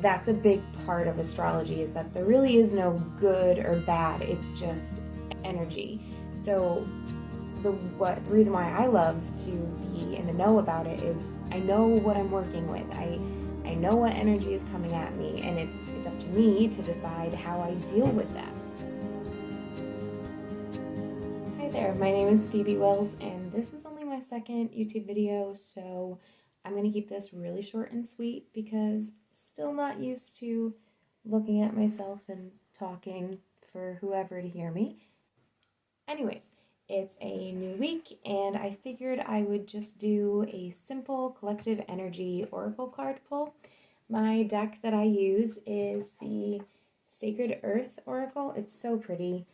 that's a big part of astrology, is that there really is no good or bad, it's just energy. So the reason why I love to be in the know about it is I know what I'm working with. I know what energy is coming at me, and it's up to me to decide how I deal with that. Hi there, my name is Phoebe Wells, and this is only my second YouTube video, so I'm going to keep this really short and sweet because still not used to looking at myself and talking for whoever to hear me. Anyways, it's a new week, and I figured I would just do a simple collective energy oracle card pull. My deck that I use is the Sacred Earth Oracle. It's so pretty.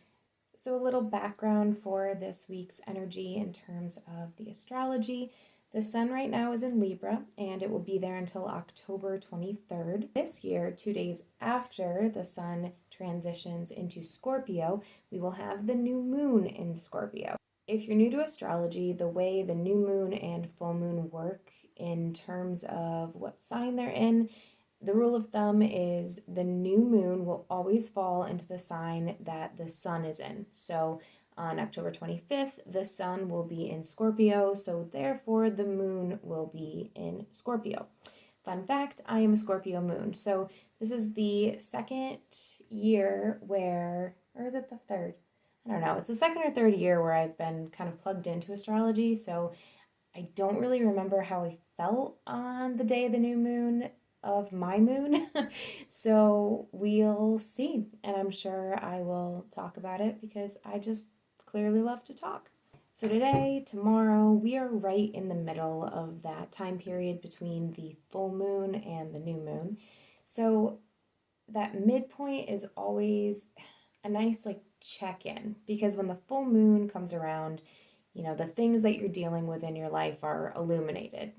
So, a little background for this week's energy in terms of the astrology. The sun right now is in Libra, and it will be there until October 23rd. This year, 2 days after the sun transitions into Scorpio, we will have the new moon in Scorpio. If you're new to astrology, the way the new moon and full moon work in terms of what sign they're in, the rule of thumb is the new moon will always fall into the sign that the sun is in. So on October 25th, the sun will be in Scorpio, so therefore the moon will be in Scorpio. Fun fact, I am a Scorpio moon. So this is the second year where, or is it the third? I don't know. It's the second or third year where I've been kind of plugged into astrology, so I don't really remember how I felt on the day of the new moon of my moon. So we'll see. And I'm sure I will talk about it because I just clearly love to talk. So today, tomorrow, we are right in the middle of that time period between the full moon and the new moon. So that midpoint is always a nice check-in, because when the full moon comes around, the things that you're dealing with in your life are illuminated.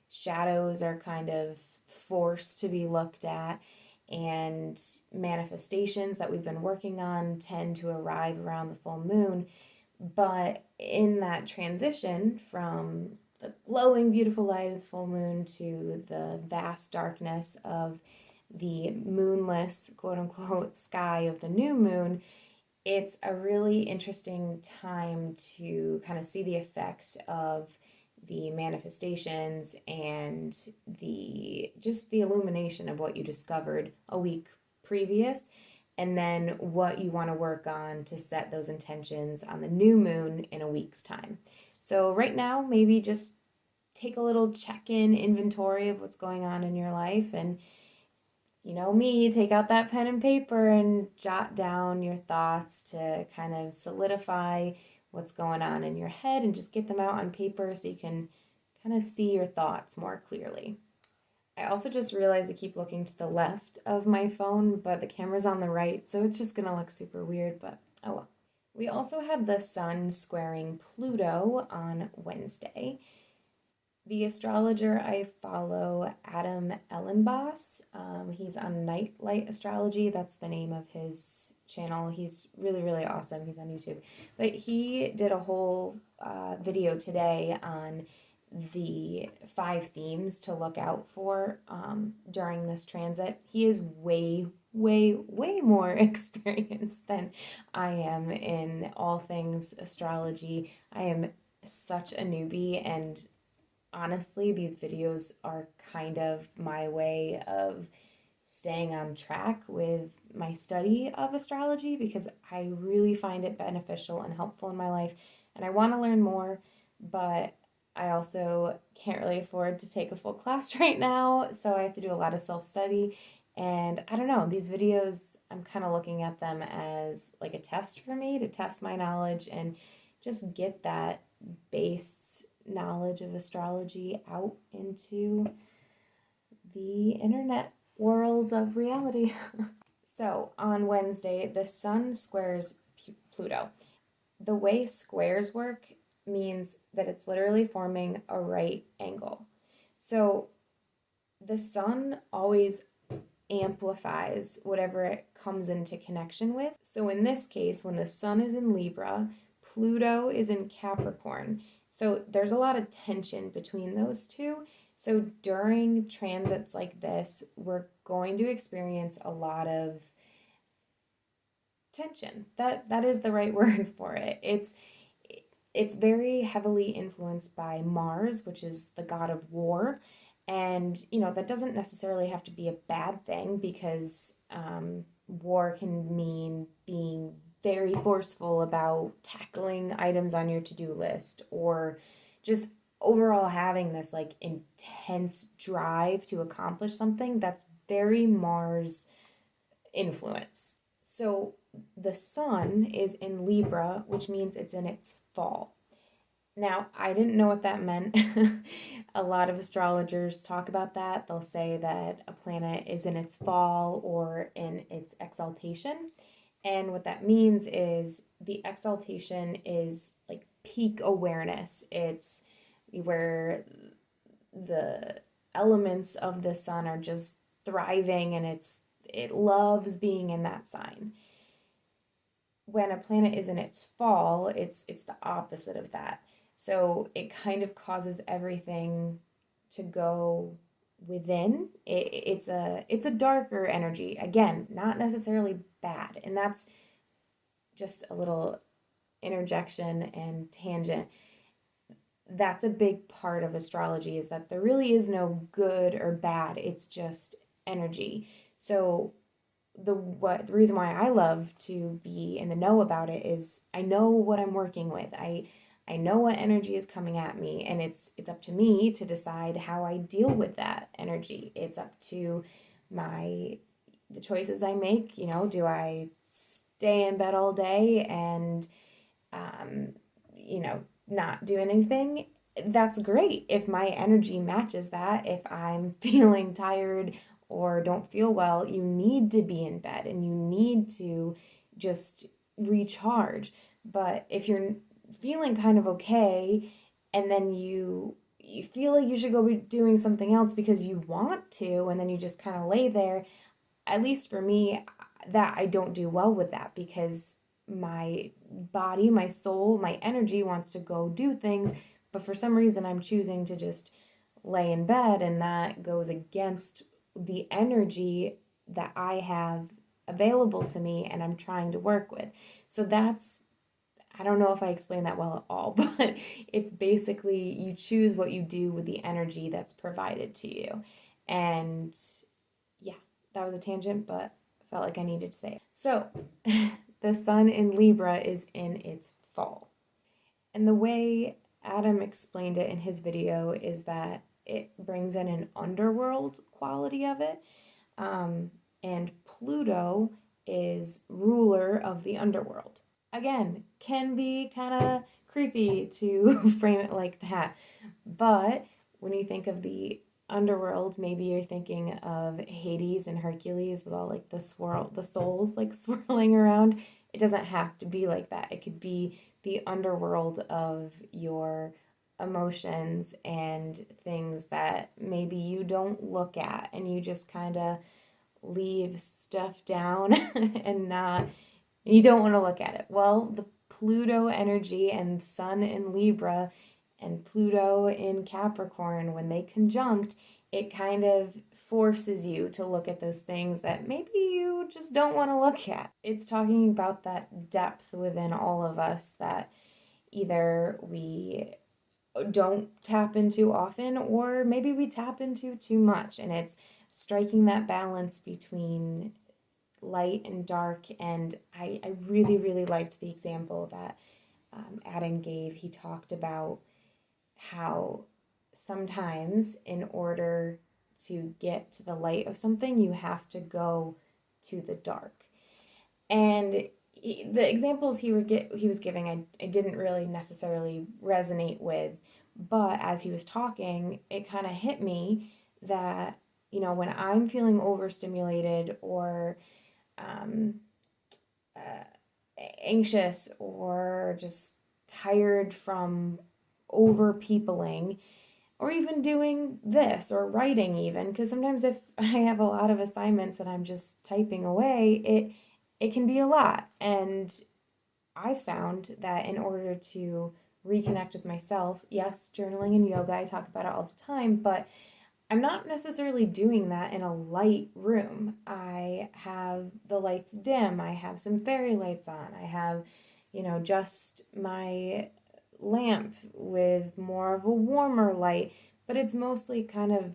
Shadows are kind of forced to be looked at, and manifestations that we've been working on tend to arrive around the full moon. But in that transition from the glowing, beautiful light of the full moon to the vast darkness of the moonless, quote unquote, sky of the new moon, it's a really interesting time to kind of see the effects of the manifestations and the illumination of what you discovered a week previous, and then what you want to work on to set those intentions on the new moon in a week's time. So right now, maybe just take a little check-in inventory of what's going on in your life, and take out that pen and paper and jot down your thoughts to kind of solidify what's going on in your head, and just get them out on paper so you can kind of see your thoughts more clearly. I also just realized I keep looking to the left of my phone, but the camera's on the right, so it's just gonna look super weird, but oh well. We also have the sun squaring Pluto on Wednesday. The astrologer I follow, Adam Ellenboss, he's on Nightlight Astrology. That's the name of his channel. He's really, really awesome. He's on YouTube. But he did a whole video today on the 5 themes to look out for during this transit. He is way, way, way more experienced than I am in all things astrology. I am such a newbie, and honestly, these videos are kind of my way of staying on track with my study of astrology, because I really find it beneficial and helpful in my life, and I want to learn more, but I also can't really afford to take a full class right now, so I have to do a lot of self-study. And I don't know, these videos, I'm kind of looking at them as like a test for me to test my knowledge and just get that base knowledge of astrology out into the internet world of reality. So on Wednesday, the sun squares Pluto. The way squares work means that it's literally forming a right angle. So the sun always amplifies whatever it comes into connection with. So in this case, when the sun is in Libra, Pluto is in Capricorn. So there's a lot of tension between those two. So during transits like this, we're going to experience a lot of tension. That is the right word for it. It's very heavily influenced by Mars, which is the god of war. And, that doesn't necessarily have to be a bad thing because war can mean being very forceful about tackling items on your to do list or just overall having this like intense drive to accomplish something that's very Mars influence. So the sun is in Libra, which means it's in its fall. Now, I didn't know what that meant. A lot of astrologers talk about that. They'll say that a planet is in its fall or in its exaltation. And what that means is the exaltation is like peak awareness. It's where the elements of the sun are just thriving and it loves being in that sign. When a planet is in its fall, it's the opposite of that. So it kind of causes everything to go within. It's a darker energy. Again, not necessarily bad. And that's just a little interjection and tangent. That's a big part of astrology is that there really is no good or bad. It's just energy. So the reason why I love to be in the know about it is I know what I'm working with. I know what energy is coming at me, and it's up to me to decide how I deal with that energy. It's up to the choices I make. Do I stay in bed all day and um, not do anything? That's great if my energy matches that. If I'm feeling tired or don't feel well, you need to be in bed and you need to just recharge. But if you're feeling kind of okay and then you feel like you should go be doing something else because you want to and then you just kind of lay there, at least for me, that I don't do well with that because my body, my soul, my energy wants to go do things, but for some reason I'm choosing to just lay in bed, and that goes against the energy that I have available to me and I'm trying to work with. So I don't know if I explained that well at all, but it's basically you choose what you do with the energy that's provided to you. And yeah, that was a tangent, but I felt like I needed to say it. So, the sun in Libra is in its fall. And the way Adam explained it in his video is that it brings in an underworld quality of it. And Pluto is ruler of the underworld. Again, can be kind of creepy to frame it like that. But when you think of the underworld, maybe you're thinking of Hades and Hercules with all like the souls like swirling around. It doesn't have to be like that. It could be the underworld of your emotions and things that maybe you don't look at and you just kind of leave stuff down and not you don't want to look at it. Well, the Pluto energy and Sun in Libra and Pluto in Capricorn, when they conjunct, it kind of forces you to look at those things that maybe you just don't want to look at. It's talking about that depth within all of us that either we don't tap into often or maybe we tap into too much. And it's striking that balance between light and dark. And I really, really liked the example that Adam gave. He talked about how sometimes in order to get to the light of something, you have to go to the dark. And the examples he was giving, I didn't really necessarily resonate with, but as he was talking, it kind of hit me that when I'm feeling overstimulated or um, uh, anxious or just tired from over peopling or even doing this or writing even because sometimes if I have a lot of assignments and I'm just typing away it can be a lot. And I found that in order to reconnect with myself, yes, journaling and yoga, I talk about it all the time, but I'm not necessarily doing that in a light room. I have the lights dim. I have some fairy lights on. I have, just my lamp with more of a warmer light, but it's mostly kind of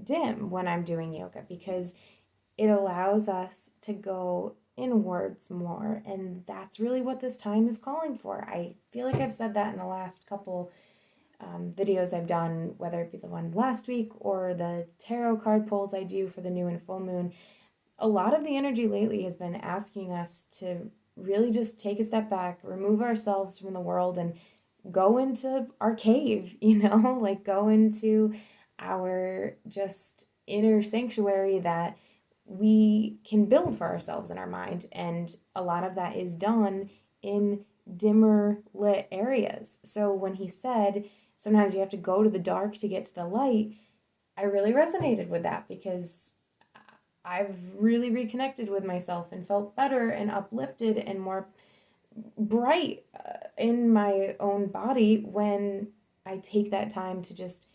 dim when I'm doing yoga because it allows us to go inwards more. And that's really what this time is calling for. I feel like I've said that in the last couple videos I've done, whether it be the one last week or the tarot card pulls I do for the new and full moon. A lot of the energy lately has been asking us to really just take a step back, remove ourselves from the world, and go into our cave, like go into our just inner sanctuary that we can build for ourselves in our mind. And a lot of that is done in dimmer lit areas. So when he said sometimes you have to go to the dark to get to the light, I really resonated with that because I've really reconnected with myself and felt better and uplifted and more bright in my own body when I take that time to just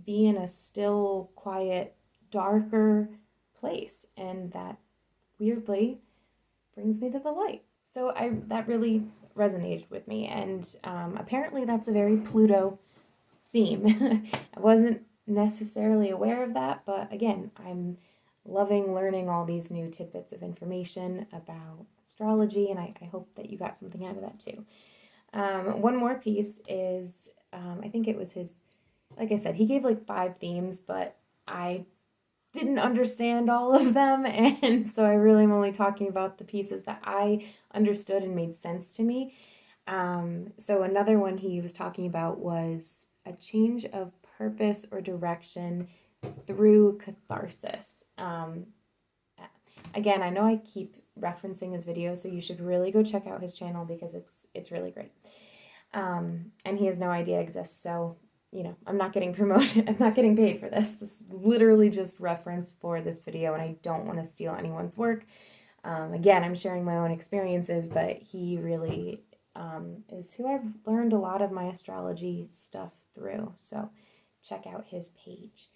be in a still, quiet, darker place. And that weirdly brings me to the light. So that really resonated with me. And apparently that's a very Pluto theme. I wasn't necessarily aware of that, but again, I'm loving learning all these new tidbits of information about astrology, and I hope that you got something out of that too. One more piece is, I think it was his, like I said, he gave like 5 themes, but I didn't understand all of them, and so I really am only talking about the pieces that I understood and made sense to me. So another one he was talking about was a change of purpose or direction through catharsis. Again, I know I keep referencing his videos, so you should really go check out his channel because it's really great. And he has no idea exists, so I'm not getting promoted. I'm not getting paid for this. This is literally just reference for this video, and I don't want to steal anyone's work. Again, I'm sharing my own experiences, but he really is who I've learned a lot of my astrology stuff through. So check out his page.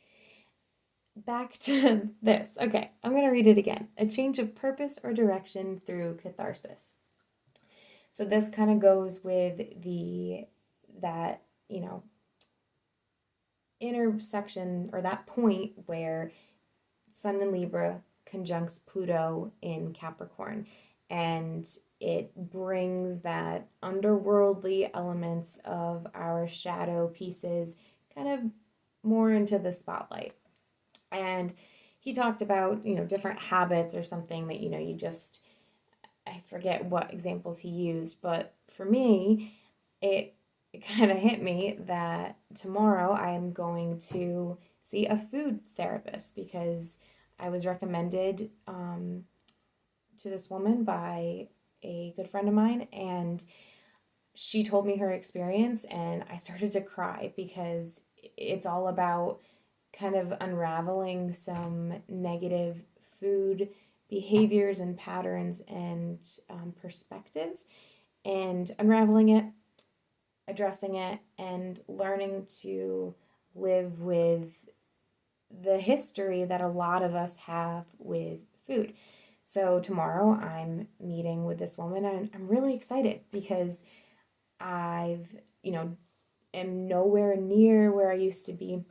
Back to this. Okay, I'm going to read it again. A change of purpose or direction through catharsis. So this kind of goes with that intersection or that point where Sun in Libra conjuncts Pluto in Capricorn, and it brings that underworldly elements of our shadow pieces kind of more into the spotlight. And he talked about, different habits or something that, you just, I forget what examples he used, but for me, it kind of hit me that tomorrow I'm going to see a food therapist because I was recommended to this woman by a good friend of mine, and she told me her experience, and I started to cry because it's all about kind of unraveling some negative food behaviors and patterns and perspectives, and unraveling it, addressing it, and learning to live with the history that a lot of us have with food. So tomorrow I'm meeting with this woman, and I'm really excited because I've, am nowhere near where I used to be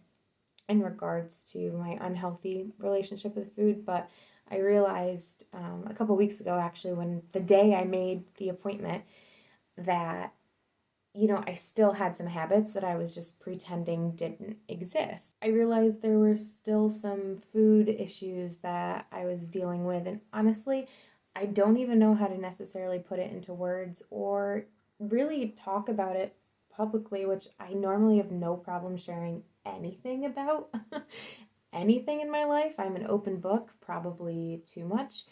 in regards to my unhealthy relationship with food. But I realized a couple weeks ago, actually, when the day I made the appointment, that I still had some habits that I was just pretending didn't exist. I realized there were still some food issues that I was dealing with, and honestly, I don't even know how to necessarily put it into words or really talk about it publicly, which I normally have no problem sharing anything about. Anything in my life. I'm an open book, probably too much.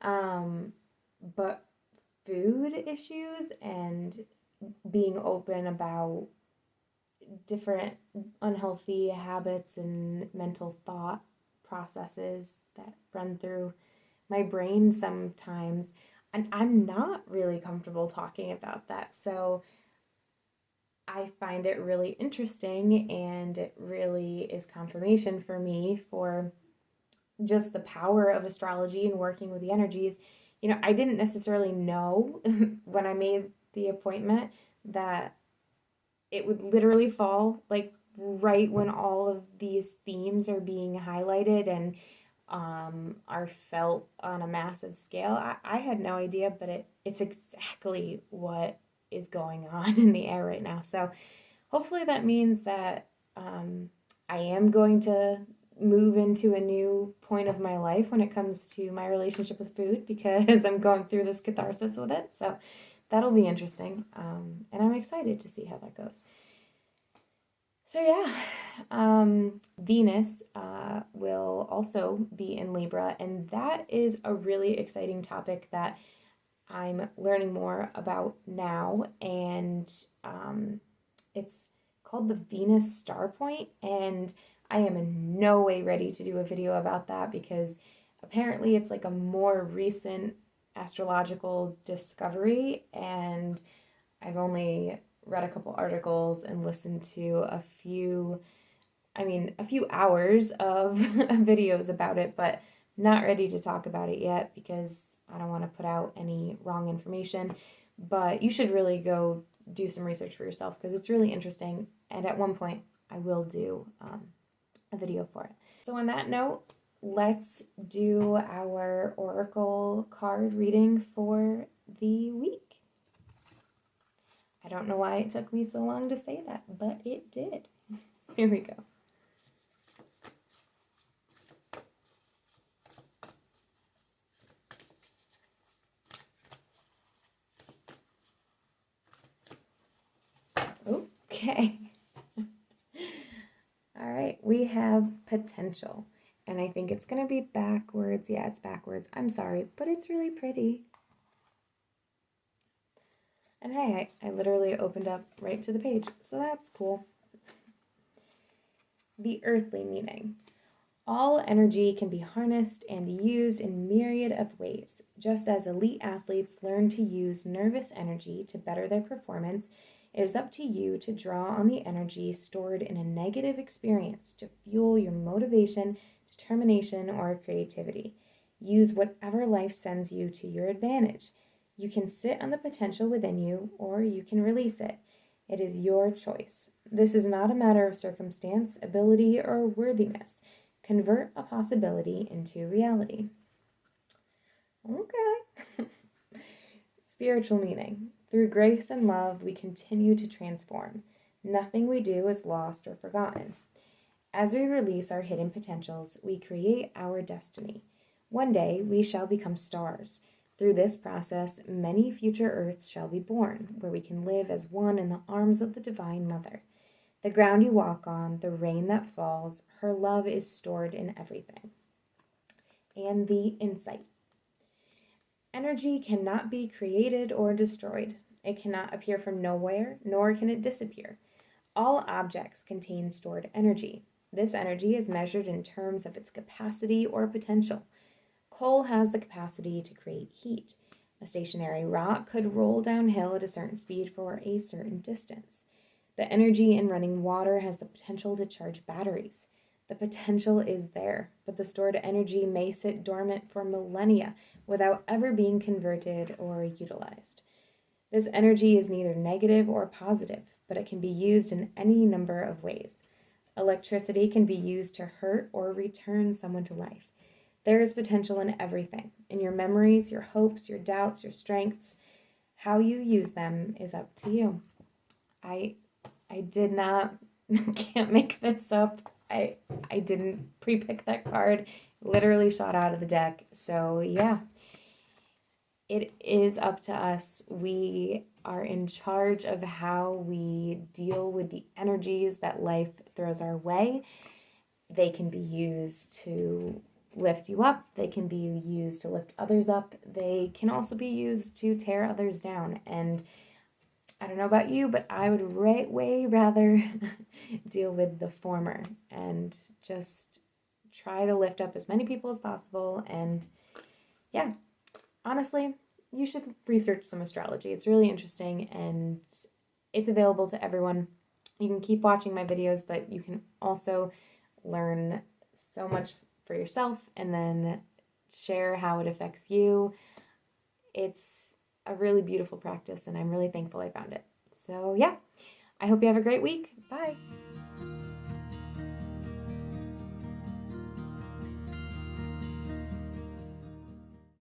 But food issues and being open about different unhealthy habits and mental thought processes that run through my brain sometimes. And I'm not really comfortable talking about that. So I find it really interesting, and it really is confirmation for me for just the power of astrology and working with the energies. I didn't necessarily know when I made the appointment that it would literally fall like right when all of these themes are being highlighted and are felt on a massive scale. I had no idea, but it's exactly what is going on in the air right now. So hopefully that means that I am going to move into a new point of my life when it comes to my relationship with food, because I'm going through this catharsis with it. So that'll be interesting. And I'm excited to see how that goes. So yeah, Venus will also be in Libra, and that is a really exciting topic that I'm learning more about now. And it's called the Venus Star Point, and I am in no way ready to do a video about that because apparently it's like a more recent astrological discovery, and I've only read a couple articles and listened to a few hours of videos about it, but not ready to talk about it yet because I don't want to put out any wrong information. But you should really go do some research for yourself because it's really interesting. And at one point, I will do a video for it. So, on that note, let's do our oracle card reading for the week. I don't know why it took me so long to say that, but it did. Here we go. Okay. All right, we have potential. And I think it's going to be backwards. Yeah, it's backwards. I'm sorry, but it's really pretty. And hey, I literally opened up right to the page, so that's cool. The earthly meaning. All energy can be harnessed and used in myriad of ways. Just as elite athletes learn to use nervous energy to better their performance, it is up to you to draw on the energy stored in a negative experience to fuel your motivation, determination, or creativity. Use whatever life sends you to your advantage. You can sit on the potential within you, or you can release it. It is your choice. This is not a matter of circumstance, ability, or worthiness. Convert a possibility into reality. Okay. Spiritual meaning. Through grace and love, we continue to transform. Nothing we do is lost or forgotten. As we release our hidden potentials, we create our destiny. One day, we shall become stars. Through this process, many future Earths shall be born, where we can live as one in the arms of the Divine Mother. The ground you walk on, the rain that falls, her love is stored in everything. And the insight. Energy cannot be created or destroyed. It cannot appear from nowhere, nor can it disappear. All objects contain stored energy. This energy is measured in terms of its capacity or potential. Coal has the capacity to create heat. A stationary rock could roll downhill at a certain speed for a certain distance. The energy in running water has the potential to charge batteries. The potential is there, but the stored energy may sit dormant for millennia without ever being converted or utilized. This energy is neither negative or positive, but it can be used in any number of ways. Electricity can be used to hurt or return someone to life. There is potential in everything, in your memories, your hopes, your doubts, your strengths. How you use them is up to you. I did not, can't make this up. I didn't pre-pick that card. Literally shot out of the deck. So yeah, it is up to us. We are in charge of how we deal with the energies that life throws our way. They can be used to lift you up. They can be used to lift others up. They can also be used to tear others down. And I don't know about you, but I would way rather deal with the former and just try to lift up as many people as possible. And yeah, honestly, you should research some astrology. It's really interesting, and it's available to everyone. You can keep watching my videos, but you can also learn so much for yourself and then share how it affects you. It's a really beautiful practice, and I'm really thankful I found it. So yeah, I hope you have a great week. Bye.